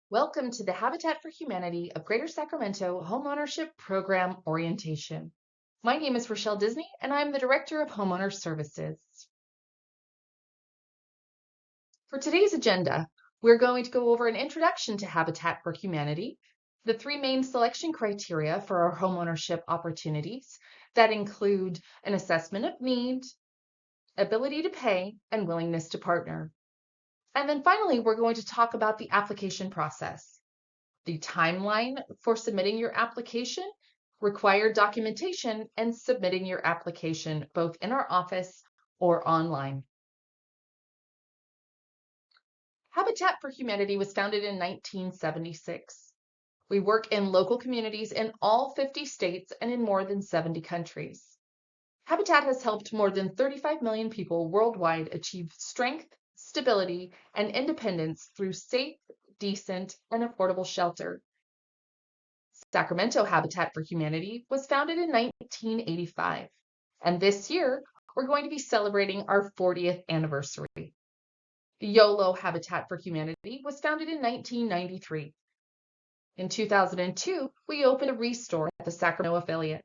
Welcome to the Habitat for Humanity of Greater Sacramento Homeownership Program Orientation. My name is Rochelle Disney, and I'm the Director of Homeowner Services. For today's agenda, we're going to go over an introduction to Habitat for Humanity, the three main selection criteria for our homeownership opportunities that include an assessment of need, ability to pay, and willingness to partner. And then finally, we're going to talk about the application process, the timeline for submitting your application, required documentation, and submitting your application both in our office or online. Habitat for Humanity was founded in 1976. We work in local communities in all 50 states and in more than 70 countries. Habitat has helped more than 35 million people worldwide achieve strength, stability, and independence through safe, decent, and affordable shelter. Sacramento Habitat for Humanity was founded in 1985, and this year we're going to be celebrating our 40th anniversary. The YOLO Habitat for Humanity was founded in 1993. In 2002, we opened a Restore at the Sacramento affiliate.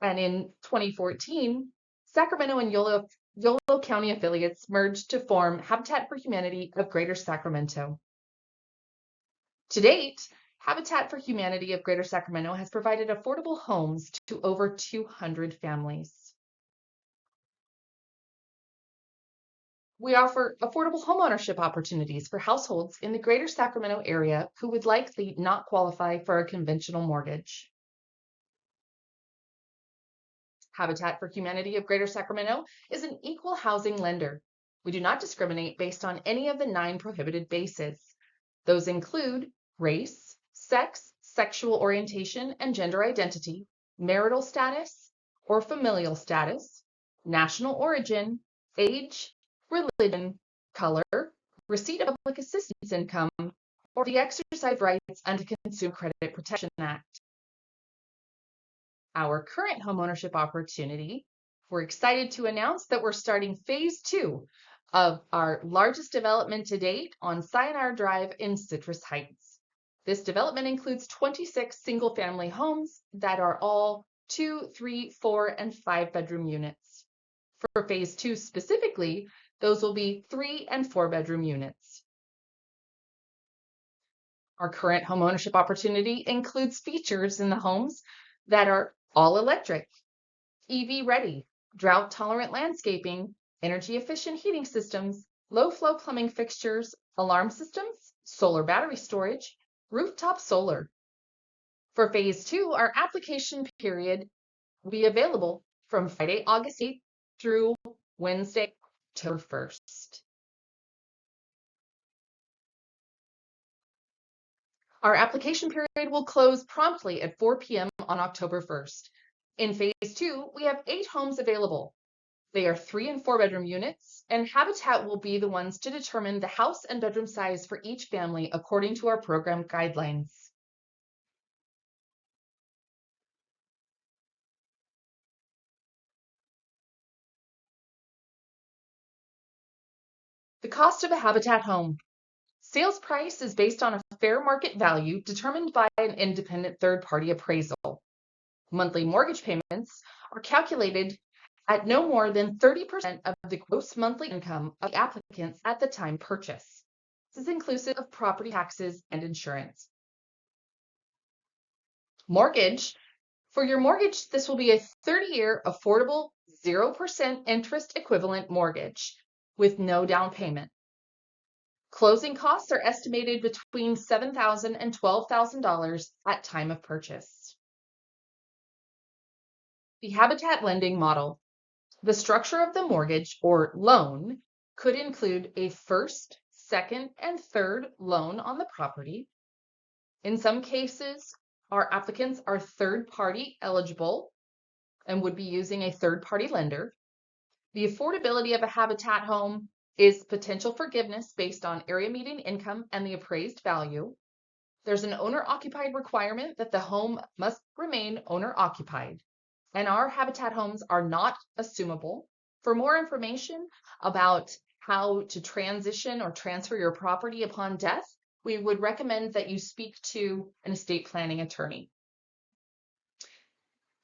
And in 2014, Sacramento and YOLO County affiliates merged to form Habitat for Humanity of Greater Sacramento. To date, Habitat for Humanity of Greater Sacramento has provided affordable homes to over 200 families. We offer affordable homeownership opportunities for households in the Greater Sacramento area who would likely not qualify for a conventional mortgage. Habitat for Humanity of Greater Sacramento is an equal housing lender. We do not discriminate based on any of the 9 prohibited bases. Those include race, sex, sexual orientation and gender identity, marital status or familial status, national origin, age, religion, color, receipt of public assistance income, or the exercise rights under Consumer Credit Protection Act. Our current homeownership opportunity, we're excited to announce that we're starting phase 2 of our largest development to date on Sayonara Drive in Citrus Heights. This development includes 26 single-family homes that are all 2, 3, 4, and 5-bedroom units. For phase 2 specifically, those will be 3 and 4-bedroom units. Our current homeownership opportunity includes features in the homes that are all electric, EV ready, drought tolerant landscaping, energy efficient heating systems, low flow plumbing fixtures, alarm systems, solar battery storage, rooftop solar. For phase 2, our application period will be available from Friday, August 8th through Wednesday, October 1st. Our application period will close promptly at 4 p.m. on October 1st. In phase 2, we have 8 homes available. They are 3 and 4-bedroom units, and Habitat will be the ones to determine the house and bedroom size for each family according to our program guidelines. The cost of a Habitat home. Sales price is based on a fair market value determined by an independent third-party appraisal. Monthly mortgage payments are calculated at no more than 30% of the gross monthly income of the applicants at the time purchase. This is inclusive of property taxes and insurance. Mortgage. For your mortgage, this will be a 30-year affordable 0% interest equivalent mortgage with no down payment. Closing costs are estimated between $7,000 and $12,000 at time of purchase. The Habitat lending model. The structure of the mortgage or loan could include a first, second, and third loan on the property. In some cases, our applicants are third-party eligible and would be using a third-party lender. The affordability of a Habitat home is potential forgiveness based on area median income and the appraised value. There's an owner-occupied requirement that the home must remain owner-occupied, and our Habitat homes are not assumable. For more information about how to transition or transfer your property upon death, we would recommend that you speak to an estate planning attorney.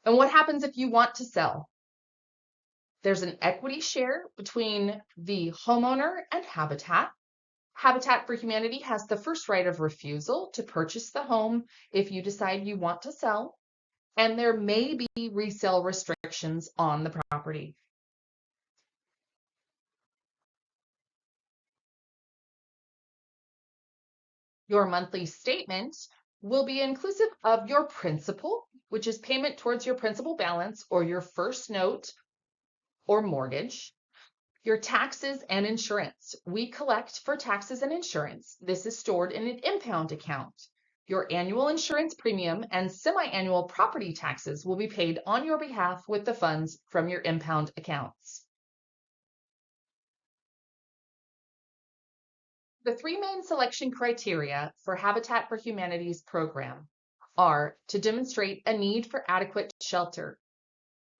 And what happens if you want to sell? There's an equity share between the homeowner and Habitat. Habitat for Humanity has the first right of refusal to purchase the home if you decide you want to sell, and there may be resale restrictions on the property. Your monthly statement will be inclusive of your principal, which is payment towards your principal balance or your first note or mortgage, your taxes and insurance. We collect for taxes and insurance. This is stored in an impound account. Your annual insurance premium and semi-annual property taxes will be paid on your behalf with the funds from your impound accounts. The three main selection criteria for Habitat for Humanity's program are to demonstrate a need for adequate shelter,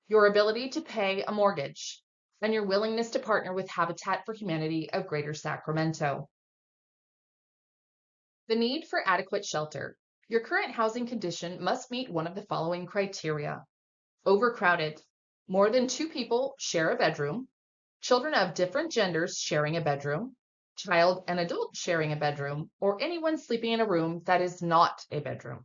your ability to pay a mortgage, and your willingness to partner with Habitat for Humanity of Greater Sacramento. The need for adequate shelter. Your current housing condition must meet one of the following criteria: overcrowded, more than 2 people share a bedroom, children of different genders sharing a bedroom, child and adult sharing a bedroom, or anyone sleeping in a room that is not a bedroom.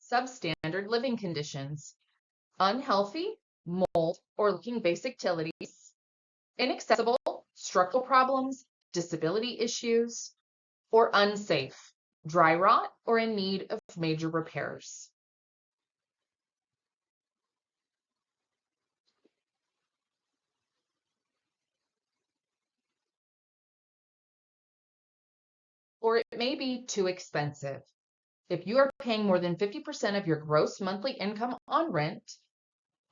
Substandard living conditions: unhealthy, mold or leaking basic utilities, inaccessible, structural problems, disability issues, or unsafe, dry rot, or in need of major repairs. Or it may be too expensive. If you are paying more than 50% of your gross monthly income on rent,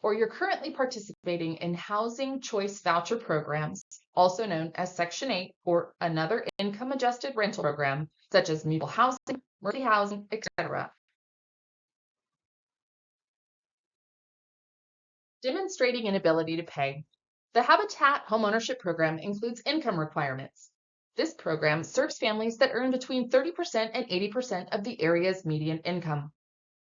or you're currently participating in housing choice voucher programs, also known as Section 8 or another income adjusted rental program, such as mutual housing, Mercy housing, etc. Demonstrating an ability to pay. The Habitat Homeownership Program includes income requirements. This program serves families that earn between 30% and 80% of the area's median income.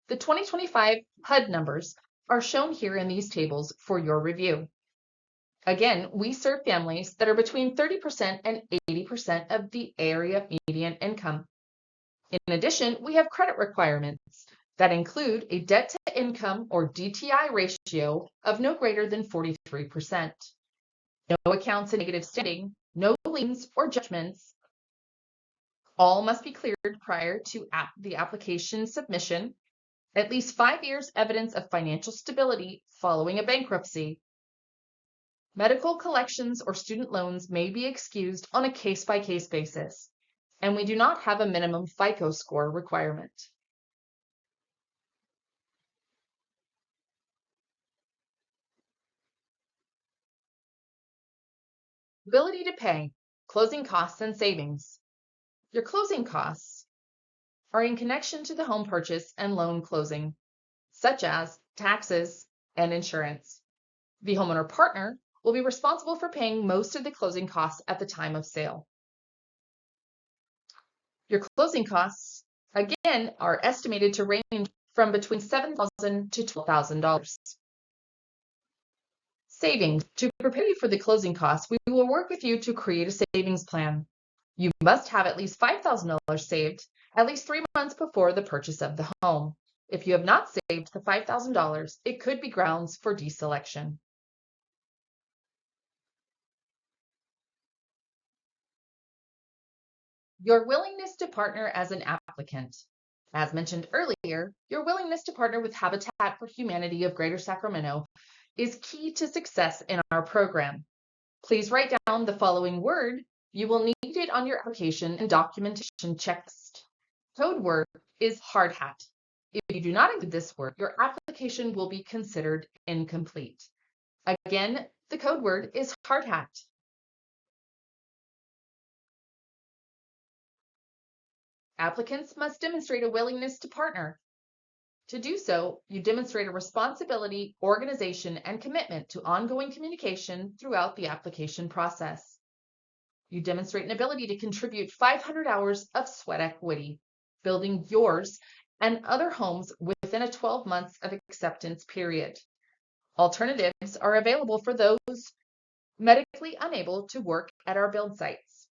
The 2025 HUD numbers are shown here in these tables for your review. Again, we serve families that are between 30% and 80% of the area median income. In addition, we have credit requirements that include a debt to income or DTI ratio of no greater than 43%, no accounts in negative standing, no liens or judgments. All must be cleared prior to the application submission, at least 5 years evidence of financial stability following a bankruptcy. Medical collections or student loans may be excused on a case-by-case basis, and we do not have a minimum FICO score requirement. Ability to pay, closing costs and savings. Your closing costs are in connection to the home purchase and loan closing, such as taxes and insurance. The homeowner partner will be responsible for paying most of the closing costs at the time of sale. Your closing costs, again, are estimated to range from between $7,000 to $12,000. Savings. To prepare you for the closing costs, we will work with you to create a savings plan. You must have at least $5,000 saved at least 3 months before the purchase of the home. If you have not saved the $5,000, it could be grounds for deselection. Your willingness to partner as an applicant. As mentioned earlier, your willingness to partner with Habitat for Humanity of Greater Sacramento is key to success in our program. Please write down the following word. You will need it on your application and documentation checklist. Code word is hard hat. If you do not include this word, your application will be considered incomplete. Again, the code word is hard hat. Applicants must demonstrate a willingness to partner. To do so, you demonstrate a responsibility, organization, and commitment to ongoing communication throughout the application process. You demonstrate an ability to contribute 500 hours of sweat equity, building yours and other homes within a 12 months of acceptance period. Alternatives are available for those medically unable to work at our build sites.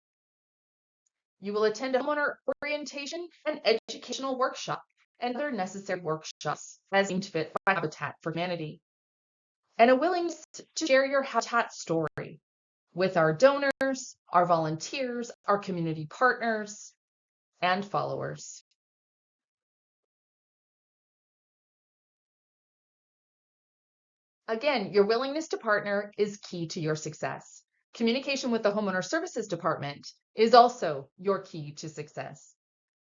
You will attend a homeowner orientation and educational workshop and other necessary workshops as deemed fit by Habitat for Humanity, and a willingness to share your Habitat story with our donors, our volunteers, our community partners, and followers. Again, your willingness to partner is key to your success. Communication with the Homeowner Services Department is also your key to success.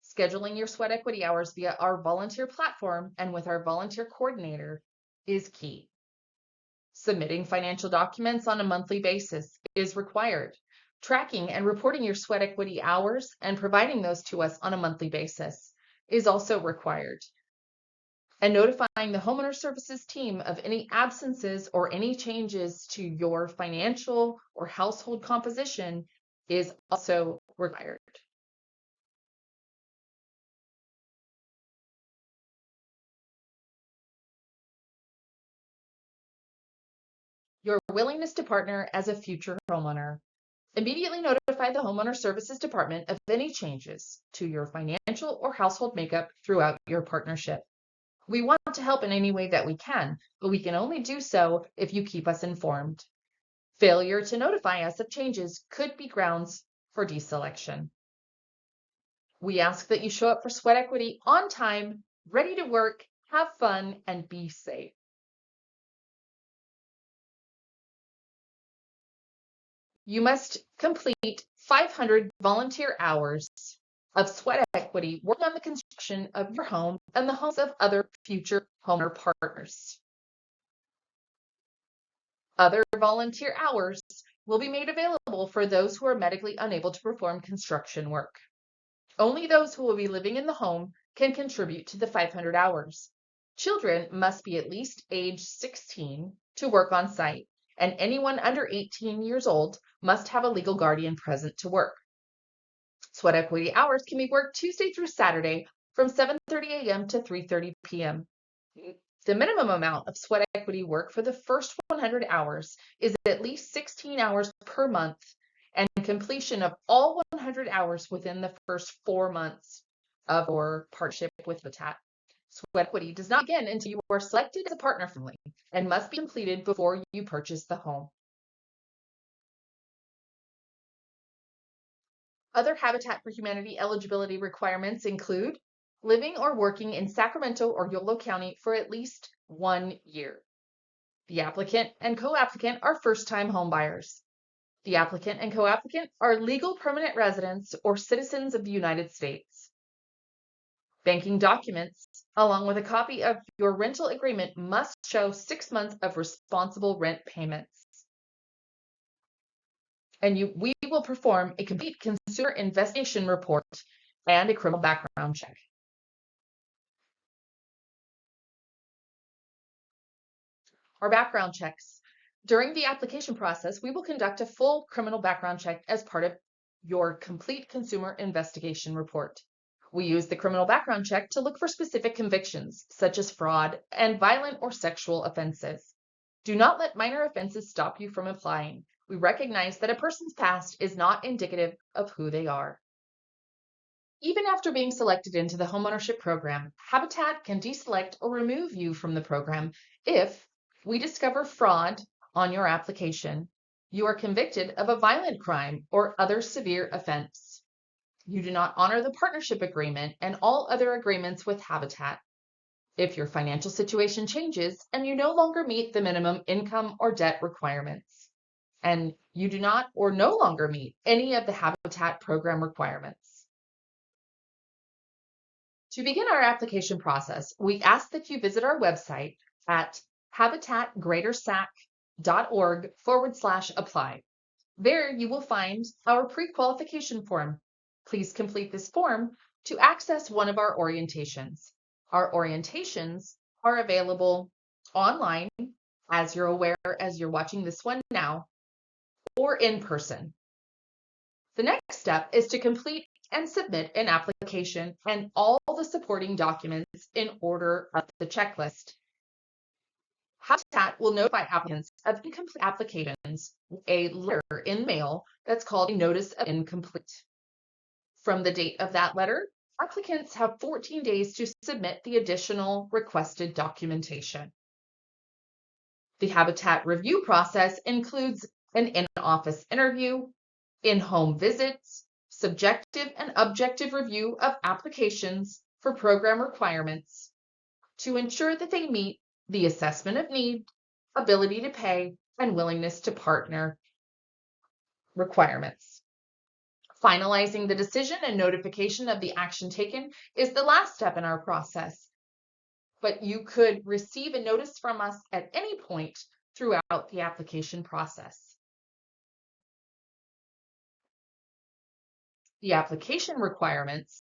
Scheduling your sweat equity hours via our volunteer platform and with our volunteer coordinator is key. Submitting financial documents on a monthly basis is required. Tracking and reporting your sweat equity hours and providing those to us on a monthly basis is also required. And notifying the homeowner services team of any absences or any changes to your financial or household composition is also required. Your willingness to partner as a future homeowner. Immediately notify the homeowner services department of any changes to your financial or household makeup throughout your partnership. We want to help in any way that we can, but we can only do so if you keep us informed. Failure to notify us of changes could be grounds for deselection. We ask that you show up for sweat equity on time, ready to work, have fun, and be safe. You must complete 500 volunteer hours of sweat equity working on the construction of your home and the homes of other future homeowner partners. Other volunteer hours will be made available for those who are medically unable to perform construction work. Only those who will be living in the home can contribute to the 500 hours. Children must be at least age 16 to work on site, and anyone under 18 years old must have a legal guardian present to work. Sweat equity hours can be worked Tuesday through Saturday from 7:30 a.m. to 3:30 p.m. The minimum amount of sweat equity work for the first 100 hours is at least 16 hours per month, and completion of all 100 hours within the first 4 months of your partnership with Habitat. Sweat equity does not begin until you are selected as a partner family and must be completed before you purchase the home. Other Habitat for Humanity eligibility requirements include living or working in Sacramento or Yolo County for at least 1 year. The applicant and co-applicant are first-time homebuyers. The applicant and co-applicant are legal permanent residents or citizens of the United States. Banking documents, along with a copy of your rental agreement, must show 6 months of responsible rent payments. And we will perform a complete consumer investigation report and a criminal background check. Our background checks. During the application process, we will conduct a full criminal background check as part of your complete consumer investigation report. We use the criminal background check to look for specific convictions, such as fraud and violent or sexual offenses. Do not let minor offenses stop you from applying. We recognize that a person's past is not indicative of who they are. Even after being selected into the homeownership program, Habitat can deselect or remove you from the program if we discover fraud on your application, you are convicted of a violent crime or other severe offense, you do not honor the partnership agreement and all other agreements with Habitat, if your financial situation changes and you no longer meet the minimum income or debt requirements, and you do not or no longer meet any of the Habitat program requirements. To begin our application process, we ask that you visit our website at habitatgreatersac.org/apply. There you will find our pre-qualification form. Please complete this form to access one of our orientations. Our orientations are available online, as you're aware as you're watching this one now, or in person. The next step is to complete and submit an application and all the supporting documents in order of the checklist. Habitat will notify applicants of incomplete applications with a letter in mail that's called a Notice of Incomplete. From the date of that letter, applicants have 14 days to submit the additional requested documentation. The Habitat review process includes an in-office interview, in-home visits, subjective and objective review of applications for program requirements to ensure that they meet the assessment of need, ability to pay, and willingness to partner requirements. Finalizing the decision and notification of the action taken is the last step in our process, but you could receive a notice from us at any point throughout the application process. The application requirements,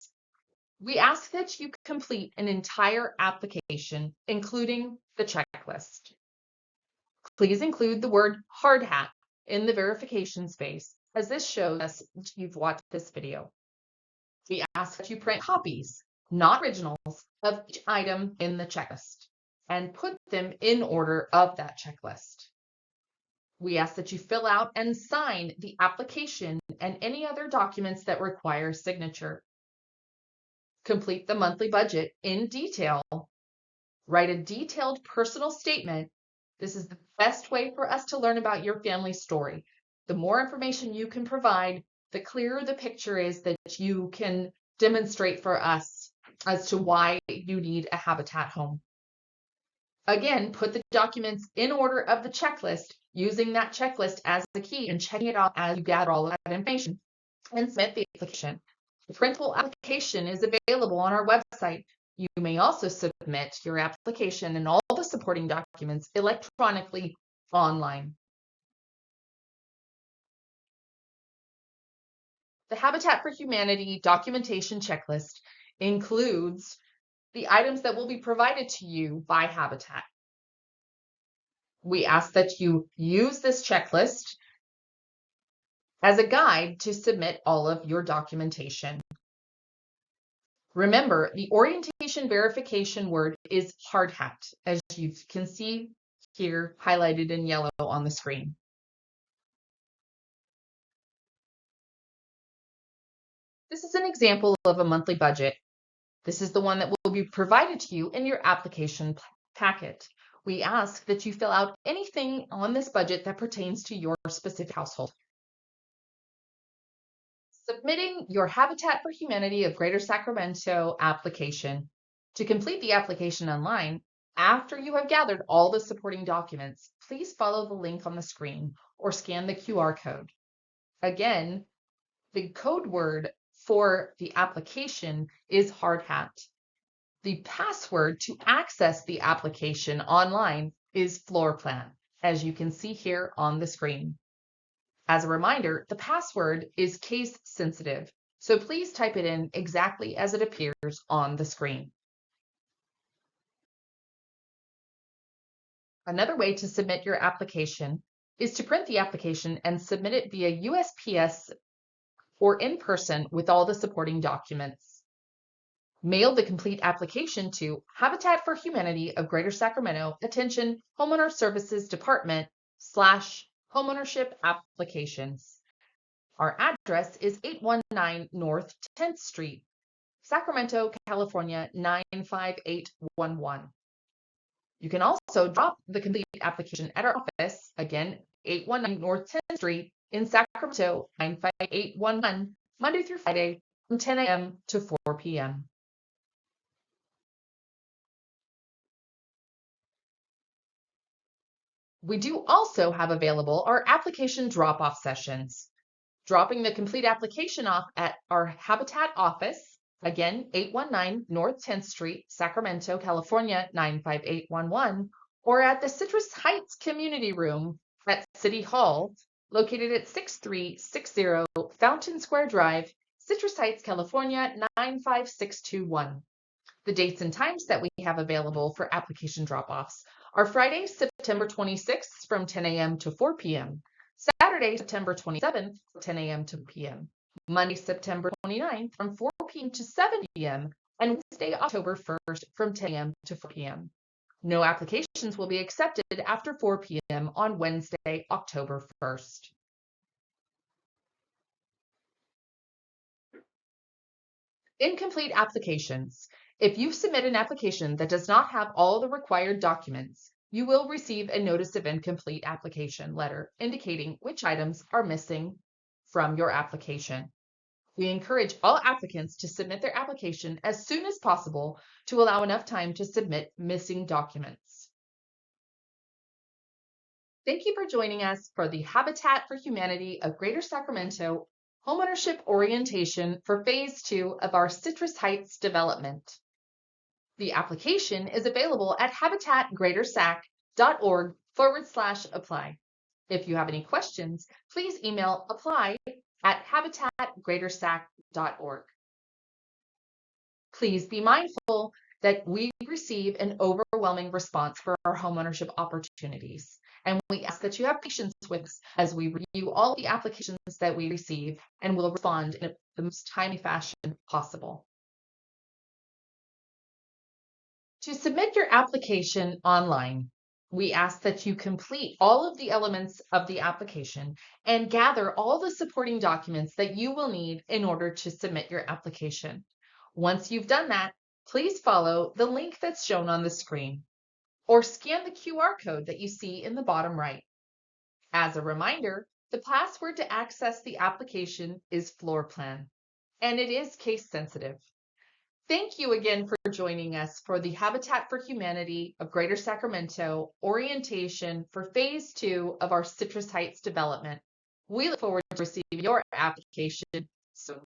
we ask that you complete an entire application, including the checklist. Please include the word hard hat in the verification space, as this shows us you've watched this video. We ask that you print copies, not originals, of each item in the checklist and put them in order of that checklist. We ask that you fill out and sign the application and any other documents that require signature. Complete the monthly budget in detail. Write a detailed personal statement. This is the best way for us to learn about your family story. The more information you can provide, the clearer the picture is that you can demonstrate for us as to why you need a Habitat home. Again, put the documents in order of the checklist, using that checklist as the key and checking it off as you gather all of that information, and submit the application. The printable application is available on our website. You may also submit your application and all the supporting documents electronically online. The Habitat for Humanity documentation checklist includes the items that will be provided to you by Habitat. We ask that you use this checklist as a guide to submit all of your documentation. Remember, the orientation verification word is hard hat, as you can see here highlighted in yellow on the screen. This is an example of a monthly budget. This is the one that will be provided to you in your application packet. We ask that you fill out anything on this budget that pertains to your specific household. Submitting your Habitat for Humanity of Greater Sacramento application. To complete the application online, after you have gathered all the supporting documents, please follow the link on the screen or scan the QR code. Again, the code word for the application is hard hat. The password to access the application online is floor plan, as you can see here on the screen. As a reminder, the password is case sensitive, so please type it in exactly as it appears on the screen. Another way to submit your application is to print the application and submit it via USPS or in person with all the supporting documents. Mail the complete application to Habitat for Humanity of Greater Sacramento, attention Homeowner Services Department / Homeownership Applications. Our address is 819 North 10th Street, Sacramento, California 95811. You can also drop the complete application at our office, again 819 North 10th Street in Sacramento 95811, Monday through Friday from 10 a.m. to 4 p.m. We do also have available our application drop-off sessions. Dropping the complete application off at our Habitat office, again, 819 North 10th Street, Sacramento, California, 95811, or at the Citrus Heights Community Room at City Hall, located at 6360 Fountain Square Drive, Citrus Heights, California, 95621. The dates and times that we have available for application drop-offs are Friday, September 26th from 10 a.m. to 4 p.m., Saturday, September 27th from 10 a.m. to 4 p.m., Monday, September 29th from 4 p.m. to 7 p.m., and Wednesday, October 1st from 10 a.m. to 4 p.m. No applications will be accepted after 4 p.m. on Wednesday, October 1st. Incomplete applications. If you submit an application that does not have all the required documents, you will receive a notice of incomplete application letter indicating which items are missing from your application. We encourage all applicants to submit their application as soon as possible to allow enough time to submit missing documents. Thank you for joining us for the Habitat for Humanity of Greater Sacramento Homeownership Orientation for Phase 2 of our Citrus Heights development. The application is available at habitatgreatersac.org/apply. If you have any questions, please email apply@habitatgreatersac.org. Please be mindful that we receive an overwhelming response for our homeownership opportunities, and we ask that you have patience with us as we review all the applications that we receive and will respond in the most timely fashion possible. To submit your application online, we ask that you complete all of the elements of the application and gather all the supporting documents that you will need in order to submit your application. Once you've done that, please follow the link that's shown on the screen or scan the QR code that you see in the bottom right. As a reminder, the password to access the application is floor plan, and it is case sensitive. Thank you again for joining us for the Habitat for Humanity of Greater Sacramento orientation for Phase 2 of our Citrus Heights development. We look forward to receiving your application soon.